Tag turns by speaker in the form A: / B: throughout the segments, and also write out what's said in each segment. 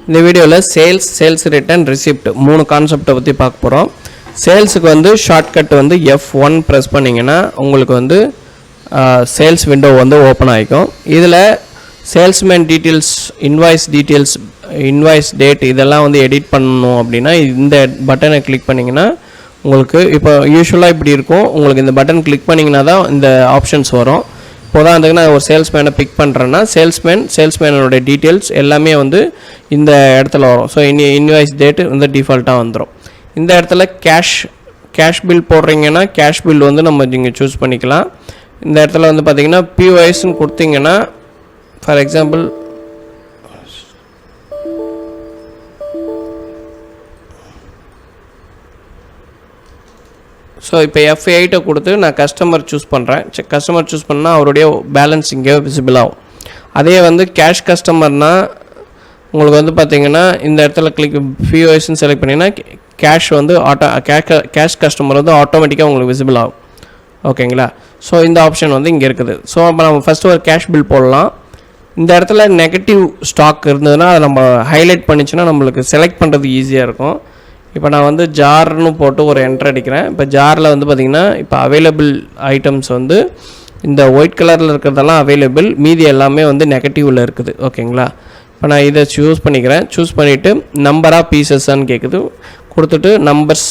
A: இந்த வீடியோவில் sales return receipt 3 கான்செப்டை பற்றி பார்க்க போகிறோம். சேல்ஸுக்கு வந்து ஷார்ட்கட் வந்து F1 ப்ரெஸ் பண்ணிங்கன்னா உங்களுக்கு வந்து சேல்ஸ் விண்டோ வந்து ஓப்பன் ஆகிக்கும். இதில் சேல்ஸ்மேன் டீட்டெயில்ஸ், இன்வாய்ஸ் டேட் இதெல்லாம் வந்து எடிட் பண்ணணும் அப்படின்னா இந்த பட்டனை கிளிக் பண்ணிங்கன்னா உங்களுக்கு இப்போ யூஸ்வலாக இப்படி இருக்கும். உங்களுக்கு இந்த பட்டன் கிளிக் பண்ணிங்கன்னா தான் இந்த ஆப்ஷன்ஸ் வரும். உதாரணத்துக்கு நான் ஒரு சேல்ஸ்மேனை பிக் பண்ணுறேன்னா சேல்ஸ்மேனோட டீட்டெயில்ஸ் எல்லாமே வந்து இந்த இடத்துல வரும். ஸோ இன்வாய்ஸ் டேட்டு வந்து டிஃபால்ட்டாக வந்துடும். இந்த இடத்துல கேஷ் பில் போடுறீங்கன்னா கேஷ் பில் வந்து நம்ம இங்கே சூஸ் பண்ணிக்கலாம். இந்த இடத்துல வந்து பார்த்திங்கன்னா POSன்னு கொடுத்தீங்கன்னா ஃபார் எக்ஸாம்பிள் ஸோ இப்போ F8 கொடுத்து நான் கஸ்டமர் சூஸ் பண்ணுறேன். கஸ்டமர் சூஸ் பண்ணால் அவருடைய பேலன்ஸ் இங்கே விசிபிள் ஆகும். அதே வந்து கேஷ் கஸ்டமர்னால் உங்களுக்கு வந்து பார்த்திங்கன்னா இந்த இடத்துல POSன்னு செலக்ட் பண்ணிங்கன்னா கேஷ் வந்து கேஷ் கஸ்டமர் வந்து ஆட்டோமேட்டிக்காக உங்களுக்கு விசிபிள் ஆகும். ஓகேங்களா? ஸோ இந்த ஆப்ஷன் வந்து இங்கே இருக்குது. ஸோ அப்போ நம்ம ஃபஸ்ட்டு ஒரு கேஷ் பில் போடலாம். இந்த இடத்துல நெகட்டிவ் ஸ்டாக் இருந்ததுன்னா அதை நம்ம ஹைலைட் பண்ணிச்சுன்னா நம்மளுக்கு செலக்ட் பண்ணுறது ஈஸியாக இருக்கும். இப்போ நான் வந்து ஜார்னு போட்டு ஒரு என்ட்ரு அடிக்கிறேன். இப்போ ஜாரில் வந்து பார்த்திங்கன்னா இப்போ அவைலபிள் ஐட்டம்ஸ் வந்து இந்த ஒயிட் கலரில் இருக்கிறதெல்லாம் அவைலபிள், மீதி எல்லாமே வந்து நெகட்டிவில் இருக்குது. ஓகேங்களா? இப்போ நான் இதை சூஸ் பண்ணிக்கிறேன். சூஸ் பண்ணிவிட்டு நம்பர் ஆஃப் பீசஸ்ன்னு கேட்குது, கொடுத்துட்டு நம்பர்ஸ்.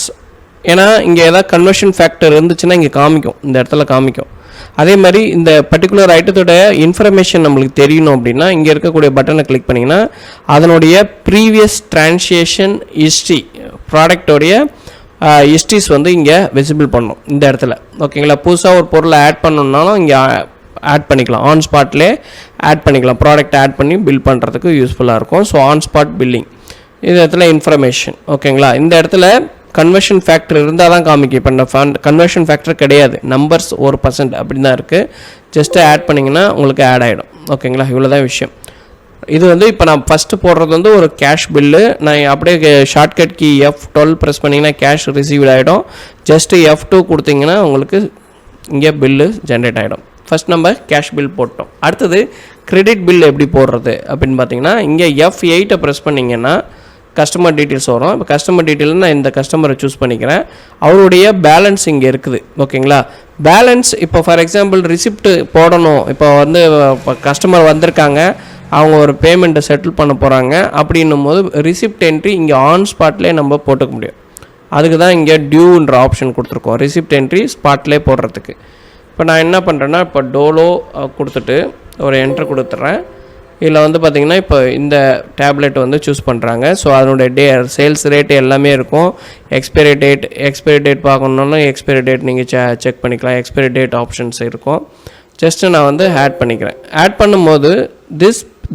A: ஏன்னா இங்கே ஏதாவது கன்வர்ஷன் ஃபேக்டர் இருந்துச்சுன்னா இங்கே காமிக்கும், இந்த இடத்துல காமிக்கும். அதே மாதிரி இந்த பர்டிகுலர் ஐட்டத்தோட இன்ஃபர்மேஷன் நம்மளுக்கு தெரியணும் அப்படின்னா இங்கே இருக்கக்கூடிய பட்டனை கிளிக் பண்ணிங்கன்னா அதனுடைய ப்ரீவியஸ் ட்ரான்சாக்ஷன் ஹிஸ்ட்ரி, ப்ராடக்டோடைய ஹிஸ்ட்ரிஸ் வந்து இங்கே விசிபிள் பண்ணும் இந்த இடத்துல. ஓகேங்களா? புதுசாக ஒரு பொருளை ஆட் பண்ணணுன்னாலும் இங்கே ஆட் பண்ணிக்கலாம், ஆன் ஸ்பாட்லேயே ஆட் பண்ணிக்கலாம். ப்ராடக்ட் ஆட் பண்ணி பில் பண்ணுறதுக்கு யூஸ்ஃபுல்லாக இருக்கும். ஸோ ஆன் ஸ்பாட் பில்லிங் இந்த இடத்துல இன்ஃபர்மேஷன். ஓகேங்களா? இந்த இடத்துல கன்வர்ஷன் ஃபேக்டர் இருந்தால் தான் காமிக்கும். இப்போ இந்த கன்வர்ஷன் ஃபேக்டர் கிடையாது, நம்பர்ஸ் 1% அப்படி தான் இருக்குது. ஜஸ்ட்டு ஆட் பண்ணிங்கன்னா உங்களுக்கு ஆட் ஆகிடும். ஓகேங்களா? இவ்வளோ தான் விஷயம். இது வந்து இப்போ நான் ஃபஸ்ட்டு போடுறது வந்து ஒரு கேஷ் பில்லு. நான் அப்படியே ஷார்ட்கட் கீ F12 ப்ரெஸ் பண்ணிங்கன்னா கேஷ் ரிசீவ்ட் ஆகிடும். ஜஸ்ட்டு F2 கொடுத்தீங்கன்னா உங்களுக்கு இங்கே பில்லு ஜென்ரேட் ஆகிடும். ஃபஸ்ட் நம்ம கேஷ் பில் போட்டோம். அடுத்தது கிரெடிட் பில் எப்படி போடுறது அப்படின்னு பார்த்தீங்கன்னா இங்கே F8 ப்ரெஸ் பண்ணிங்கன்னா கஸ்டமர் டீட்டெயில்ஸ் வரும். இப்போ கஸ்டமர் டீட்டெயில் நான் இந்த கஸ்டமரை சூஸ் பண்ணிக்கிறேன். அவருடைய பேலன்ஸ் இங்கே இருக்குது. ஓகேங்களா? பேலன்ஸ் இப்போ ஃபார் எக்ஸாம்பிள் ரிசிப்ட் போடணும். இப்போ வந்து இப்போ கஸ்டமர் வந்திருக்காங்க, அவங்க ஒரு பேமெண்ட்டை செட்டில் பண்ண போகிறாங்க அப்படின்னும் போது ரிசிப்ட் என்ட்ரி இங்கே ஆன் ஸ்பாட்லேயே நம்ம போட்டுக்க முடியும். அதுக்கு தான் இங்கே டியூன்ற ஆப்ஷன் கொடுத்துருக்கோம், ரிசிப்ட் என்ட்ரி ஸ்பாட்லேயே போடுறதுக்கு. இப்போ நான் என்ன பண்ணுறேன்னா இப்போ டோலோ கொடுத்துட்டு ஒரு என்ட்ரு கொடுத்துட்றேன். இதில் வந்து பார்த்திங்கன்னா இப்போ இந்த டேப்லெட் வந்து சூஸ் பண்ணுறாங்க. ஸோ அதனுடைய சேல்ஸ் ரேட்டு எல்லாமே இருக்கும். எக்ஸ்பைரி டேட் பார்க்கணுன்னாலும் எக்ஸ்பைரி டேட் நீங்கள் செக் பண்ணிக்கலாம். எக்ஸ்பைரி டேட் ஆப்ஷன்ஸ் இருக்கும். ஜஸ்ட்டு நான் வந்து ஆட் பண்ணிக்கிறேன். ஆட் பண்ணும்போது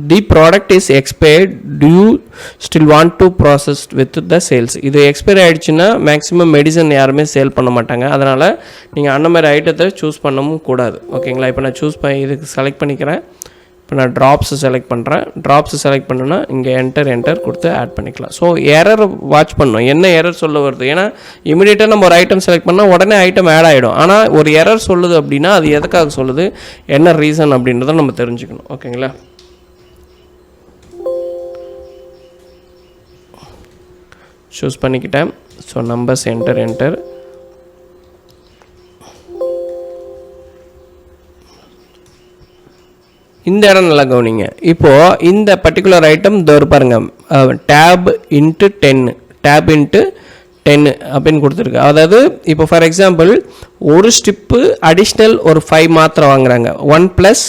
A: the product is expired, to you still want to process with the sales. இது எக்ஸ்பைரி ஆகிடுச்சுன்னா மேக்ஸிமம் மெடிசன் யாருமே சேல் பண்ண மாட்டாங்க. அதனால் நீங்கள் அந்த மாதிரி ஐட்டத்தை சூஸ் பண்ணவும் கூடாது. ஓகேங்களா? இப்போ நான் இதுக்கு செலக்ட் பண்ணிக்கிறேன். இப்போ நான் ட்ராப்ஸு செலக்ட் பண்ணுறேன். ட்ராப்ஸு செலக்ட் பண்ணுன்னா இங்கே என்டர் கொடுத்து ஆட் பண்ணிக்கலாம். ஸோ எரர் வாட்ச் பண்ணணும், என்ன எரர் சொல்ல வருது. ஏன்னா இமீடியட்டாக நம்ம ஒரு ஐட்டம் செலக்ட் பண்ணால் உடனே ஐட்டம் ஆட் ஆகிடும். ஆனால் ஒரு எரர் சொல்லுது அப்படின்னா அது எதுக்காக சொல்லுது, என்ன ரீசன் அப்படின்றத நம்ம தெரிஞ்சுக்கணும். ஓகேங்களா? சூஸ் பண்ணிக்கிட்டேன். ஸோ நம்பர்ஸ் என்டர் இந்த இடம் நல்லா கவனிங்க. இப்போது இந்த பர்டிகுலர் ஐட்டம் பாருங்கள், டேப் இன்ட்டு 10 அப்படின்னு கொடுத்துருக்கு. அதாவது இப்போ ஃபார் எக்ஸாம்பிள் ஒரு ஸ்டிப்பு அடிஷ்னல் ஒரு 5 மாத்திரை வாங்குறாங்க, 1 +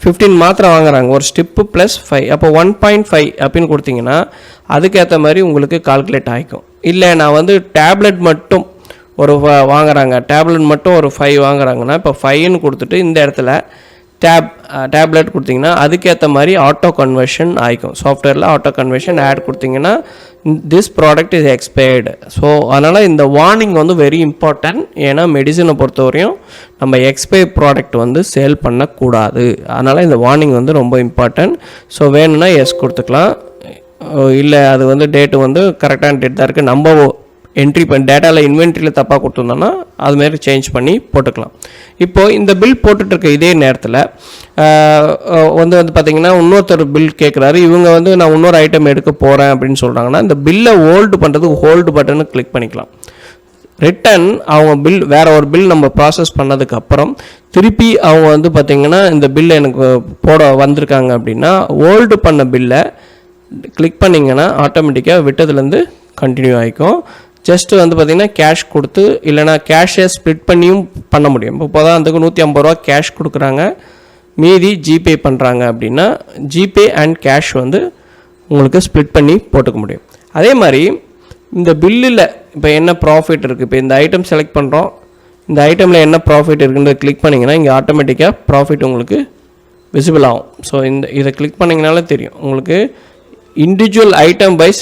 A: 15 மாத்திரை வாங்குறாங்க, ஒரு ஸ்டிப்பு +5. அப்போ 1.5 அப்படின்னு கொடுத்தீங்கன்னா அதுக்கேற்ற மாதிரி உங்களுக்கு கால்குலேட் ஆகிக்கும். இல்லை நான் வந்து டேப்லெட் மட்டும் ஒரு வாங்குறாங்க, டேப்லெட் மட்டும் ஒரு 5 வாங்குறாங்கன்னா இப்போ 5ன்னு கொடுத்துட்டு இந்த இடத்துல டேப்லெட் கொடுத்தீங்கன்னா அதுக்கேற்ற மாதிரி ஆட்டோ கன்வர்ஷன் ஆகிக்கும். சாஃப்ட்வேரில் ஆட்டோ கன்வர்ஷன் ஆட் கொடுத்தீங்கன்னா this product is expired. So அதனால் இந்த வார்னிங் வந்து வெரி இம்பார்ட்டன்ட். ஏன்னா மெடிசனை பொறுத்தவரையும் நம்ம எக்ஸ்பயர் ப்ராடக்ட் வந்து சேல் பண்ணக்கூடாது. அதனால் இந்த வார்னிங் வந்து ரொம்ப இம்பார்ட்டன்ட். ஸோ வேணும்னா எஸ் கொடுத்துக்கலாம். இல்லை அது வந்து டேட்டு வந்து கரெக்டான டேட் தான் இருக்குது, நம்ம என்ட்ரி பண்ணி டேட்டாவில் இன்வென்ட்ரியில் தப்பாக கொடுத்துருந்தோன்னா அதுமாரி சேஞ்ச் பண்ணி போட்டுக்கலாம். இப்போது இந்த பில் போட்டுட்ருக்க இதே நேரத்தில் வந்து பார்த்திங்கன்னா இன்னொருத்தர் பில் கேட்குறாரு. இவங்க வந்து நான் இன்னொரு ஐட்டம் எடுக்க போகிறேன் அப்படின்னு சொல்கிறாங்கன்னா இந்த பில்லை ஹோல்டு பண்ணுறதுக்கு ஹோல்டு பட்டனை கிளிக் பண்ணிக்கலாம். ரிட்டன் அவங்க பில் வேறு ஒரு பில் நம்ம ப்ராசஸ் பண்ணதுக்கப்புறம் திருப்பி அவங்க வந்து பார்த்திங்கன்னா இந்த பில்லை எனக்கு போட வந்திருக்காங்க அப்படின்னா ஹோல்டு பண்ண பில்லை கிளிக் பண்ணிங்கன்னா ஆட்டோமேட்டிக்காக விட்டதுலேருந்து கண்டினியூ ஆகிக்கும். ஜஸ்ட்டு வந்து பார்த்திங்கன்னா கேஷ் கொடுத்து இல்லைனா கேஷை ஸ்ப்ளிட் பண்ணியும் பண்ண முடியும். இப்போ உதாரணத்துக்கு 150 ரூபா கேஷ் கொடுக்குறாங்க, மீதி ஜிபே பண்ணுறாங்க அப்படின்னா ஜிபே அண்ட் கேஷ் வந்து உங்களுக்கு ஸ்ப்ளிட் பண்ணி போட்டுக்க முடியும். அதே மாதிரி இந்த பில்லில் இப்போ என்ன ப்ராஃபிட் இருக்குது, இப்போ இந்த ஐட்டம் செலக்ட் பண்ணுறோம், இந்த ஐட்டமில் என்ன ப்ராஃபிட் இருக்குன்றதை கிளிக் பண்ணிங்கன்னா இங்கே ஆட்டோமேட்டிக்காக ப்ராஃபிட் உங்களுக்கு விசிபிள் ஆகும். ஸோ இதை கிளிக் பண்ணிங்கனாலே தெரியும் உங்களுக்கு இண்டிவிஜுவல் ஐட்டம் வைஸ்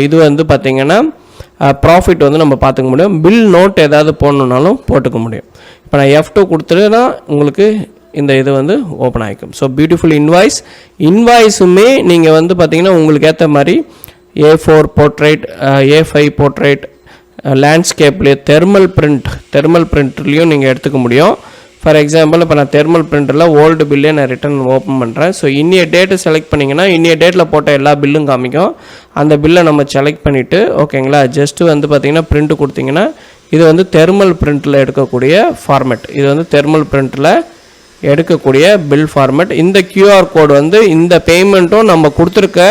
A: இது வந்து பார்த்திங்கன்னா ப்ராஃபிட் வந்து நம்ம பார்த்துக்க முடியும். பில் நோட் ஏதாவது போடணுன்னாலும் போட்டுக்க முடியும். இப்போ நான் F2 கொடுத்துட்டுனா உங்களுக்கு இந்த இது வந்து ஓப்பன் ஆகிக்கும். ஸோ பியூட்டிஃபுல் இன்வாய்ஸுமே நீங்கள் வந்து பார்த்திங்கன்னா உங்களுக்கு ஏற்ற மாதிரி A4 போர்ட்ரேட், A5 போர்ட்ரேட், லேண்ட்ஸ்கேப்லேயே தெர்மல் பிரிண்ட்லேயும் நீங்கள் எடுத்துக்க முடியும். ஃபார் எக்ஸாம்பிள் இப்போ நான் தெர்மல் பிரிண்டரில் ஓல்டு பில்லே நான் ரிட்டன் ஓப்பன் பண்ணுறேன். ஸோ இன்னிய டேட்டு செலக்ட் பண்ணிங்கன்னா இன்னிய டேட்டில் போட்ட எல்லா பில்லும் காமிக்கும். அந்த பில்லை நம்ம செலக்ட் பண்ணிவிட்டு ஓகேங்களா, ஜஸ்ட்டு வந்து பார்த்திங்கன்னா பிரிண்ட்டு கொடுத்திங்கன்னா இது வந்து தெர்மல் பிரிண்ட்டில் எடுக்கக்கூடிய ஃபார்மேட். இது வந்து தெர்மல் பிரிண்ட்டில் எடுக்கக்கூடிய பில் ஃபார்மேட். இந்த QR கோடு வந்து இந்த பேமெண்ட்டும் நம்ம கொடுத்துருக்க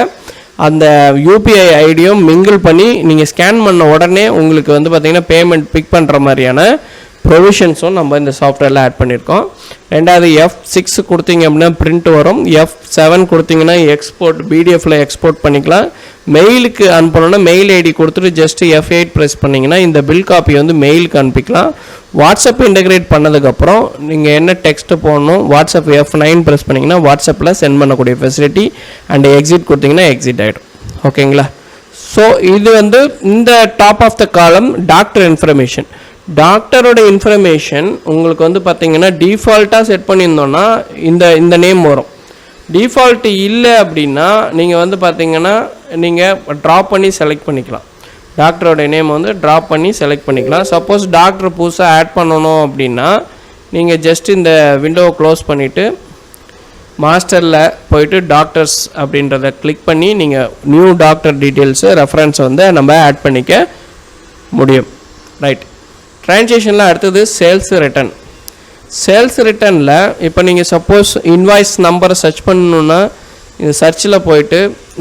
A: அந்த UPI ஐடியும் மிங்கிள் பண்ணி நீங்கள் ஸ்கேன் பண்ண உடனே உங்களுக்கு வந்து பார்த்திங்கன்னா பேமெண்ட் பிக் பண்ணுற மாதிரியான ப்ரொவிஷன்ஸும் நம்ம இந்த சாஃப்ட்வேரில் ஆட் பண்ணியிருக்கோம். ரெண்டாவது F6 கொடுத்தீங்க அப்படின்னா பிரிண்ட் வரும். F7 கொடுத்தீங்கன்னா எக்ஸ்போர்ட் பிடிஎஃப்பில் எக்ஸ்போர்ட் பண்ணிக்கலாம். மெயிலுக்கு அனுப்பணுன்னா மெயில் ஐடி கொடுத்துட்டு ஜஸ்ட் F8 ப்ரெஸ் பண்ணிங்கன்னா இந்த பில் காப்பி வந்து மெயிலுக்கு அனுப்பிக்கலாம். வாட்ஸ்அப் இன்டெகிரேட் பண்ணதுக்கப்புறம் நீங்கள் என்ன டெக்ஸ்ட்டு போடணும், வாட்ஸ்அப் F9 ப்ரெஸ் பண்ணிங்கன்னா வாட்ஸ்அப்பில் சென்ட் பண்ணக்கூடிய ஃபெசிலிட்டி அண்ட் எக்ஸிட் கொடுத்தீங்கன்னா எக்ஸிட் ஆகிடும். ஓகேங்களா. ஸோ இது வந்து இந்த டாப் ஆஃப் த காலம் டாக்டர் இன்ஃபர்மேஷன். டாக்டரோட இன்ஃபர்மேஷன் உங்களுக்கு வந்து பார்த்திங்கன்னா டிஃபால்ட்டாக செட் பண்ணியிருந்தோன்னா இந்த நேம் வரும். டிஃபால்ட் இல்லை அப்படின்னா நீங்கள் வந்து பார்த்திங்கன்னா நீங்கள் ட்ராப் பண்ணி செலக்ட் பண்ணிக்கலாம். டாக்டரோட நேம் வந்து ட்ராப் பண்ணி செலக்ட் பண்ணிக்கலாம். சப்போஸ் டாக்டர் புதுசாக ஆட் பண்ணணும் அப்படின்னா நீங்கள் ஜஸ்ட் இந்த விண்டோவை க்ளோஸ் பண்ணிவிட்டு மாஸ்டரில் போயிட்டு டாக்டர்ஸ் அப்படின்றத கிளிக் பண்ணி நீங்கள் நியூ டாக்டர் டீட்டெயில்ஸு ரெஃபரன்ஸ் வந்து நம்ம ஆட் பண்ணிக்க முடியும். ரைட். ட்ரான்சாக்ஷனில் அடுத்தது சேல்ஸ் ரிட்டனில் இப்போ நீங்கள் சப்போஸ் இன்வாய்ஸ் நம்பரை சர்ச் பண்ணணுன்னா இந்த சர்ச்சில் போயிட்டு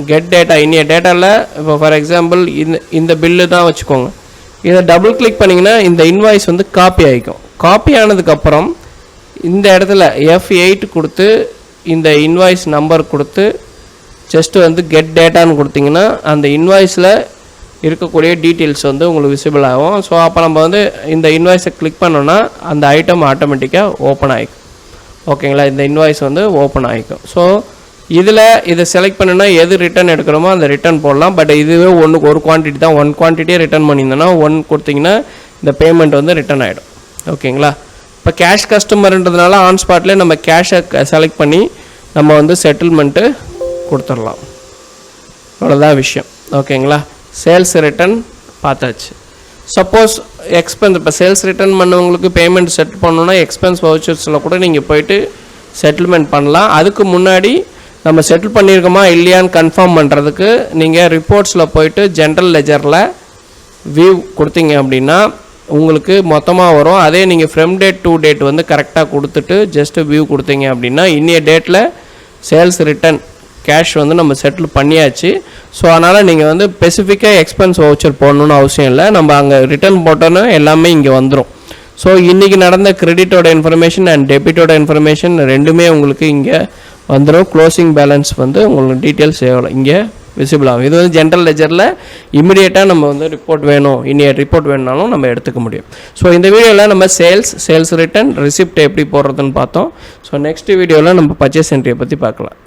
A: கெட் டேட்டா இன்னிய டேட்டாவில் இப்போ ஃபார் எக்ஸாம்பிள் இந்த பில்லு தான் வச்சுக்கோங்க. இதை டபுள் கிளிக் பண்ணிங்கன்னா இந்த இன்வாய்ஸ் வந்து காப்பி ஆகிக்கும். காப்பி ஆனதுக்கப்புறம் இந்த இடத்துல F8 கொடுத்து இந்த இன்வாய்ஸ் நம்பர் கொடுத்து ஜஸ்ட்டு வந்து கெட் டேட்டான்னு கொடுத்திங்கன்னா அந்த இன்வாய்ஸில் இருக்கக்கூடிய டீட்டெயில்ஸ் வந்து உங்களுக்கு விசிபிள் ஆகும். ஸோ அப்போ நம்ம வந்து இந்த இன்வாய்ஸை கிளிக் பண்ணோன்னா அந்த ஐட்டம் ஆட்டோமேட்டிக்காக ஓப்பன் ஆகிக்கும். ஓகேங்களா. இந்த இன்வாய்ஸ் வந்து ஓப்பன் ஆகிக்கும். ஸோ இதை செலக்ட் பண்ணுன்னா எது ரிட்டன் எடுக்கிறோமோ அந்த ரிட்டன் போடலாம். பட் இதுவே ஒரு குவான்டிட்டி தான், 1 குவான்டிட்டியே ரிட்டன் பண்ணியிருந்தோன்னா 1 கொடுத்திங்கன்னா இந்த பேமெண்ட் வந்து ரிட்டன் ஆகிடும். ஓகேங்களா. இப்போ கேஷ் கஸ்டமர்ன்றதுனால ஆன் ஸ்பாட்லேயே நம்ம கேஷை செலக்ட் பண்ணி நம்ம வந்து செட்டில்மெண்ட்டு கொடுத்துடலாம். அவ்வளோதான் விஷயம். ஓகேங்களா. சேல்ஸ் ரிட்டன் பார்த்தாச்சு. சப்போஸ் எக்ஸ்பென்ஸ் இப்போ சேல்ஸ் ரிட்டர்ன் பண்ணவங்களுக்கு பேமெண்ட் செட் பண்ணணுன்னா எக்ஸ்பென்ஸ் வவுச்சர்ஸில் கூட நீங்கள் போய்ட்டு செட்டில்மெண்ட் பண்ணலாம். அதுக்கு முன்னாடி நம்ம செட்டில் பண்ணியிருக்கோமா இல்லையான்னு கன்ஃபார்ம் பண்ணுறதுக்கு நீங்கள் ரிப்போர்ட்ஸில் போய்ட்டு ஜென்ரல் லெஜரில் வியூ கொடுத்தீங்க அப்படின்னா உங்களுக்கு மொத்தமாக வரும். அதே நீங்கள் ஃப்ரம் டேட் டு டேட் வந்து கரெக்டாக கொடுத்துட்டு ஜஸ்ட்டு வியூ கொடுத்தீங்க அப்படின்னா இன்னிய டேட்டில் சேல்ஸ் ரிட்டன் கேஷ் வந்து நம்ம செட்டில் பண்ணியாச்சு. ஸோ அதனால் நீங்கள் வந்து ஸ்பெசிஃபிக்காக எக்ஸ்பென்ஸ் வவுச்சர் போடணுன்னு அவசியம் இல்லை. நம்ம அங்கே ரிட்டர்ன் போட்டோன்னா எல்லாமே இங்கே வந்துடும். ஸோ இன்றைக்கி நடந்த கிரெடிட்டோட இன்ஃபர்மேஷன் அண்ட் டெபிட்டோட இன்ஃபர்மேஷன் ரெண்டுமே உங்களுக்கு இங்கே வந்துடும். க்ளோசிங் பேலன்ஸ் வந்து உங்களுக்கு டீட்டெயில்ஸ் இங்கே விசிபிள் ஆகும். இது வந்து ஜென்ரல் லெஜரில் இமிடியேட்டாக நம்ம வந்து ரிப்போர்ட் வேணும், இன்னிய ரிப்போர்ட் வேணுனாலும் நம்ம எடுத்துக்க முடியும். ஸோ இந்த வீடியோவில் நம்ம சேல்ஸ் ரிட்டர்ன் ரிசிப்ட் எப்படி போடுறதுன்னு பார்த்தோம். ஸோ நெக்ஸ்ட் வீடியோவில் நம்ம பர்ச்சேஸ் என்ட்ரியை பற்றி பார்க்கலாம்.